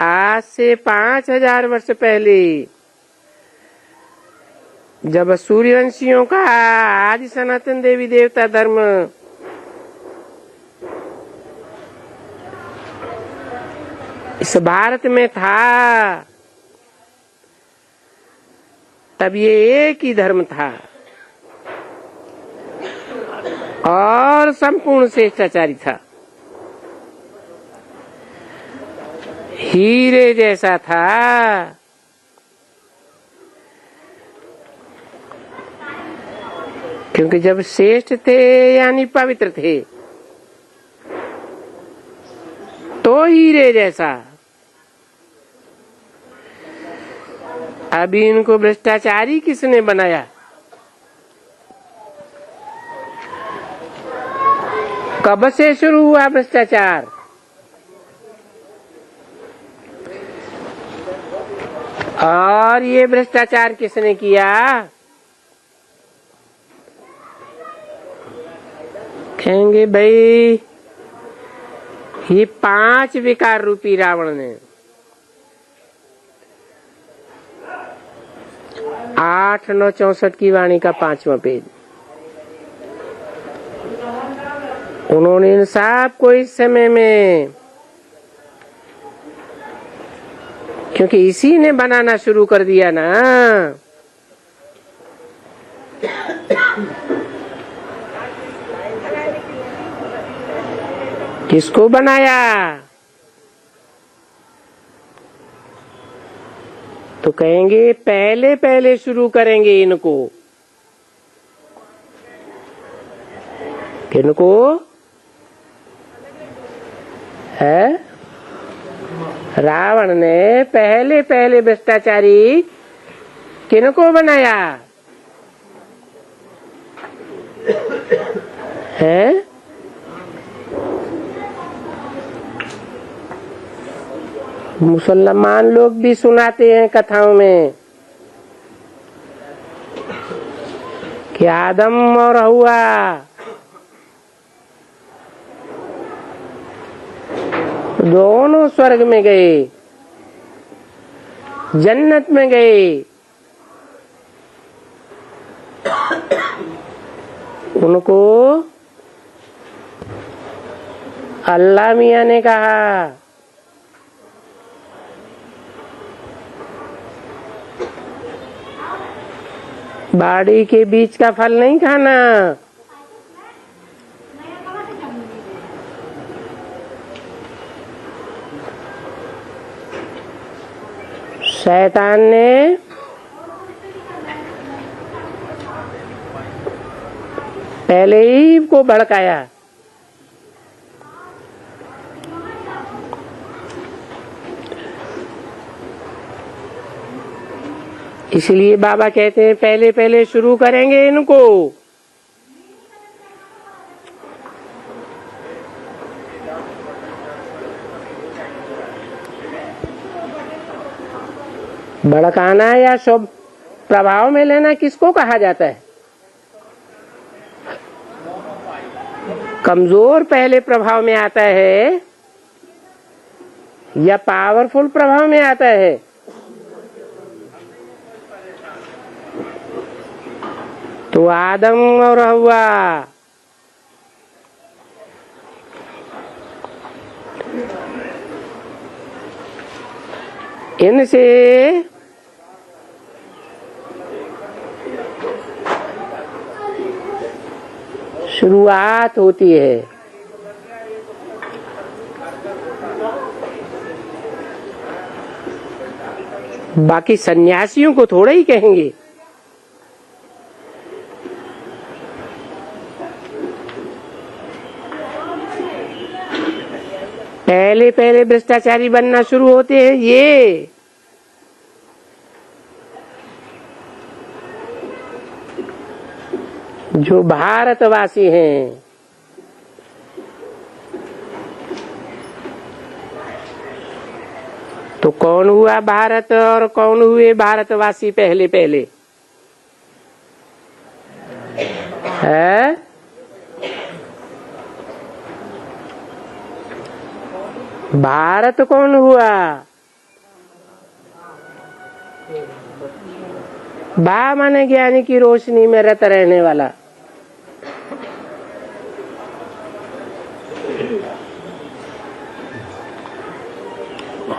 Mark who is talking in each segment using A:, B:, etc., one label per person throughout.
A: आज से 5000 वर्ष पहले जब सूर्यवंशियों का आदि सनातन देवी देवता धर्म इस भारत में था, तब ये एक ही धर्म था और संपूर्ण श्रेष्ठाचारी था, हीरे जैसा था। क्योंकि जब श्रेष्ठ थे यानी पवित्र थे तो हीरे जैसा। अभी इनको भ्रष्टाचारी किसने बनाया? कब से शुरू हुआ भ्रष्टाचार? और ये भ्रष्टाचार किसने किया? कहेंगे भाई ये 5 विकार रूपी रावण ने 8-9-64 की वाणी का 5वां पेज। उन्होंने इन सब को इस समय में, क्योंकि इसी ने बनाना शुरू कर दिया ना। किसको बनाया? तो कहेंगे पहले पहले शुरू करेंगे इनको। किनको है? रावण ने पहले पहले भ्रष्टाचारी किनको बनाया है? मुसलमान लोग भी सुनाते हैं कथाओं में कि आदम और हव्वा दोनों स्वर्ग में गए, जन्नत में गए। उनको अल्लाह मियां ने कहा बाड़ी के बीच का फल नहीं खाना। शैतान ने पहले ही को भड़काया। इसलिए बाबा कहते हैं पहले पहले शुरू करेंगे इनको। भड़काना या शुभ प्रभाव में लेना किसको कहा जाता है? कमजोर पहले प्रभाव में आता है या पावरफुल प्रभाव में आता है? तो आदम और हव्वा इनसे शुरुआत होती है। बाकी सन्यासियों को थोड़ा ही कहेंगे। पहले पहले भ्रष्टाचारी बनना शुरू होते हैं ये। जो भारतवासी हैं, तो कौन हुआ भारत और कौन हुए भारतवासी पहले पहले है? भारत कौन हुआ? बा माने ज्ञानी की रोशनी में रत रहने वाला।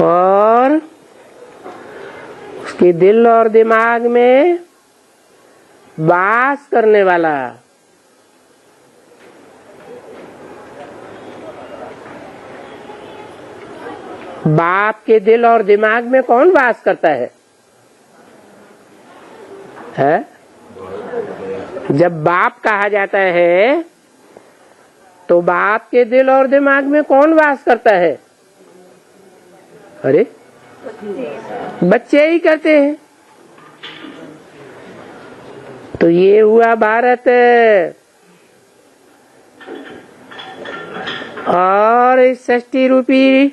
A: और उसके दिल और दिमाग में वास करने वाला। बाप के दिल और दिमाग में कौन वास करता है? जब बाप कहा जाता है तो बाप के दिल और दिमाग में कौन वास करता है? अरे बच्चे ही करते हैं। तो ये हुआ भारत। और इस षष्ठी रूपी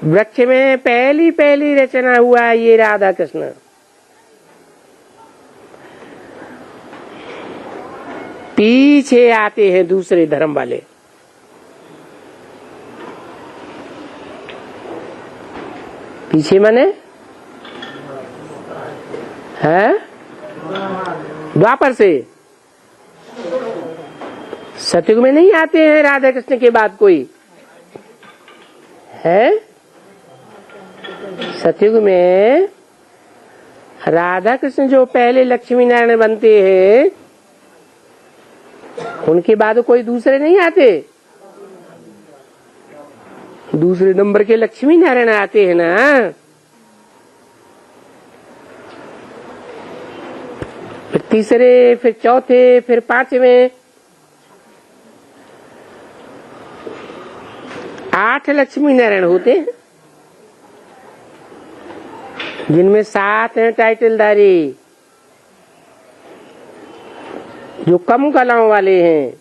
A: वृक्ष में पहली पहली रचना हुआ ये राधा कृष्ण। पीछे आते हैं दूसरे धर्म वाले। पीछे माने है द्वापर से। सतयुग में नहीं आते हैं राधा कृष्ण के बाद कोई है। सतयुग में राधा कृष्ण जो पहले लक्ष्मी नारायण बनते हैं उनके बाद कोई दूसरे नहीं आते। दूसरे नंबर के लक्ष्मी नारायण आते हैं ना। फिर तीसरे, फिर चौथे, फिर पांचवें। 8 लक्ष्मी नारायण होते हैं जिनमें 7 हैं टाइटलधारी जो कम कलाओं वाले हैं,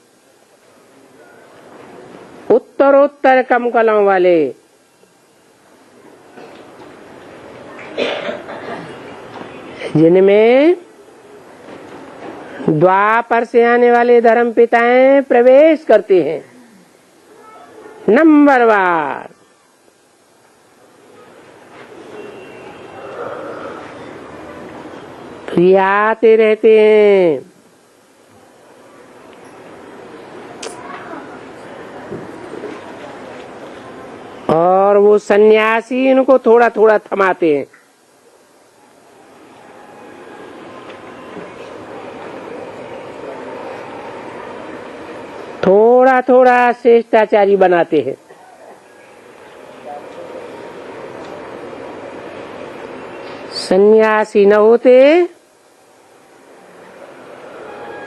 A: उत्तरोत्तर कम कलाओं वाले। जिनमें द्वापर से आने वाले धर्म पिताएं प्रवेश करते हैं नंबरवार। तो ये आते रहते हैं। और वो सन्यासी इनको थोड़ा थोड़ा थमाते हैं। थोड़ा थोड़ा श्रेष्ठाचारी बनाते हैं। सन्यासी न होते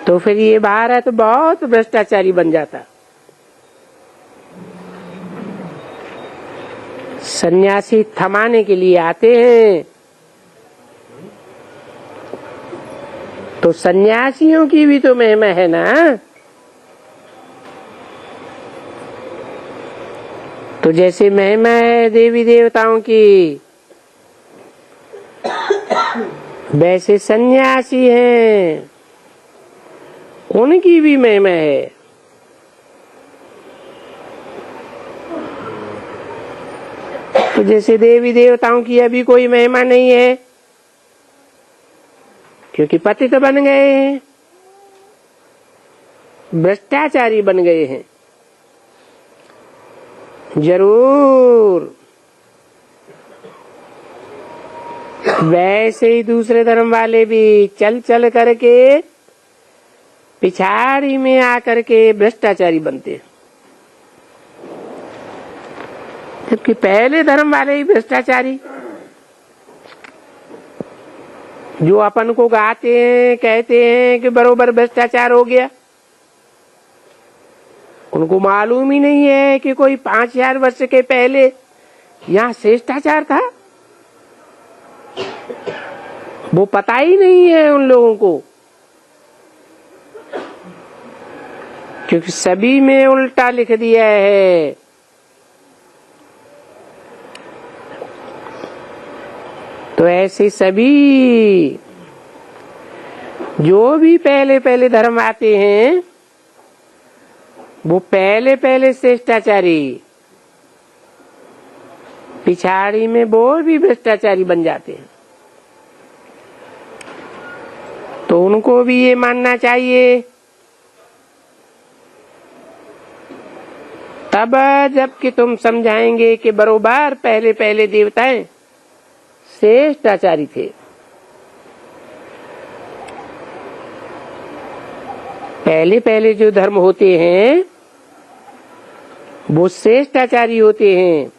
A: तो फिर ये भारत बहुत भ्रष्टाचारी बन जाता। सन्यासी थमाने के लिए आते हैं तो सन्यासियों की भी तो महिमा है ना। तो जैसे महिमा है देवी देवताओं की वैसे सन्यासी हैं उनकी भी महिमा है। तो जैसे देवी देवताओं की अभी कोई महिमा नहीं है क्योंकि पतित बन गए हैं, भ्रष्टाचारी बन गए हैं। जरूर वैसे ही दूसरे धर्म वाले भी चल चल करके पिछाड़ी में आकर के भ्रष्टाचारी बनते हैं। जबकि पहले धर्म वाले ही भ्रष्टाचारी जो अपन को गाते हैं, कहते हैं कि बरोबर भ्रष्टाचार हो गया, उनको मालूम ही नहीं है कि कोई 5000 वर्ष के पहले यहाँ श्रेष्ठाचार था। वो पता ही नहीं है उन लोगों को, क्योंकि सभी में उल्टा लिख दिया है। तो ऐसे सभी जो भी पहले पहले धर्म आते हैं वो पहले पहले श्रेष्ठाचारी पिछाड़ी में वो भी भ्रष्टाचारी बन जाते हैं। तो उनको भी ये मानना चाहिए। तब जबकि तुम समझाएंगे कि बरोबर पहले पहले देवताएं श्रेष्ठ आचार्य थे। पहले पहले जो धर्म होते हैं वो श्रेष्ठ आचार्य होते हैं।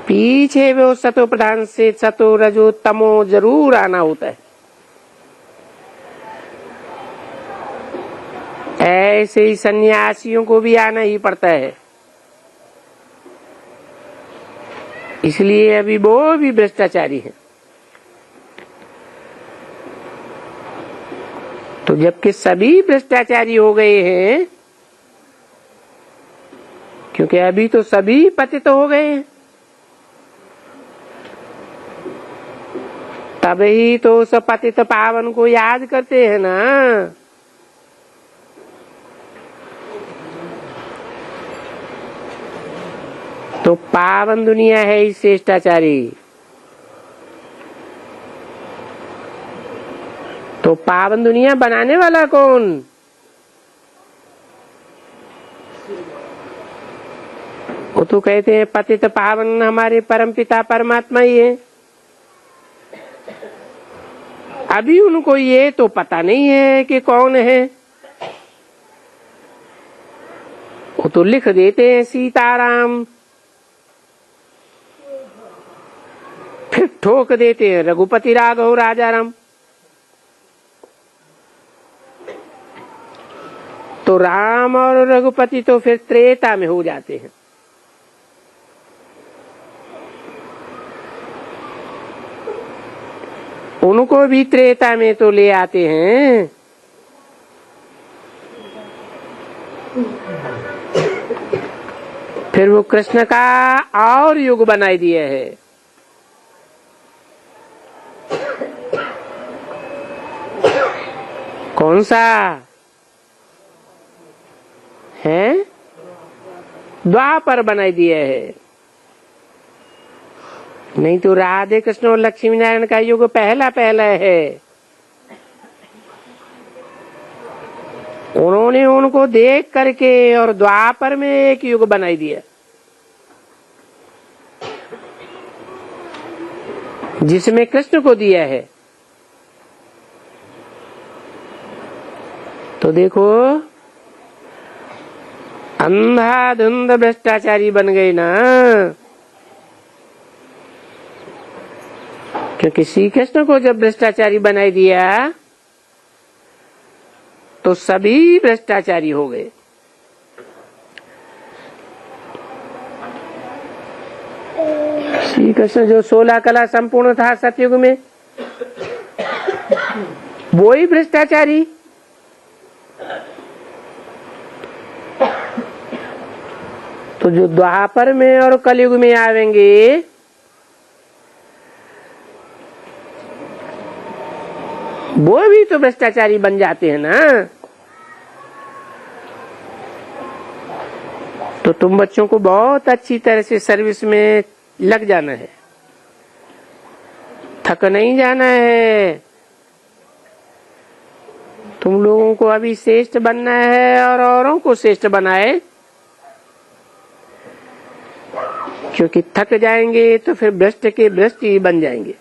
A: पीछे वो सतो प्रधान से सतो रजो तमो जरूर आना होता है। ऐसे ही सन्यासियों को भी आना ही पड़ता है। इसलिए अभी वो भी भ्रष्टाचारी हैं। तो जबकि सभी भ्रष्टाचारी हो गए हैं, क्योंकि अभी तो सभी पतित हो गए हैं, तभी तो उस पतित पावन को याद करते हैं ना। तो पावन दुनिया है इस श्रेष्ठाचारी। तो पावन दुनिया बनाने वाला कौन? वो तो कहते हैं पतित पावन हमारे परमपिता परमात्मा ही है। अभी उनको ये तो पता नहीं है कि कौन है। वो तो लिख देते हैं सीताराम, फिर ठोक देते हैं रघुपति राघव राजाराम। तो राम और रघुपति तो फिर त्रेता में हो जाते हैं। उनको भी त्रेता में तो ले आते हैं। फिर वो कृष्ण का और युग बनाई दिया है। कौन सा है? द्वापर बनाई दिया है। नहीं तो राधे कृष्ण और लक्ष्मी नारायण का युग पहला पहला है। उन्होंने उनको देख करके और द्वापर में एक युग बनाई दिया, जिसमें कृष्ण को दिया है। तो देखो अंधाधुंध भ्रष्टाचारी बन गए ना, क्योंकि श्री कृष्ण को जब भ्रष्टाचारी बनाई दिया तो सभी भ्रष्टाचारी हो गए। श्री कृष्ण जो 16 कला संपूर्ण था सतयुग में, वो ही भ्रष्टाचारी। तो जो द्वापर में और कलयुग में आवेंगे, वो भी तो भ्रष्टाचारी बन जाते हैं ना। तो तुम बच्चों को बहुत अच्छी तरह से सर्विस में लग जाना है, थक नहीं जाना है। तुम लोगों को अभी श्रेष्ठ बनना है और औरों को श्रेष्ठ बनाए, क्योंकि थक जाएंगे तो फिर भ्रष्ट के भ्रष्ट ही बन जाएंगे।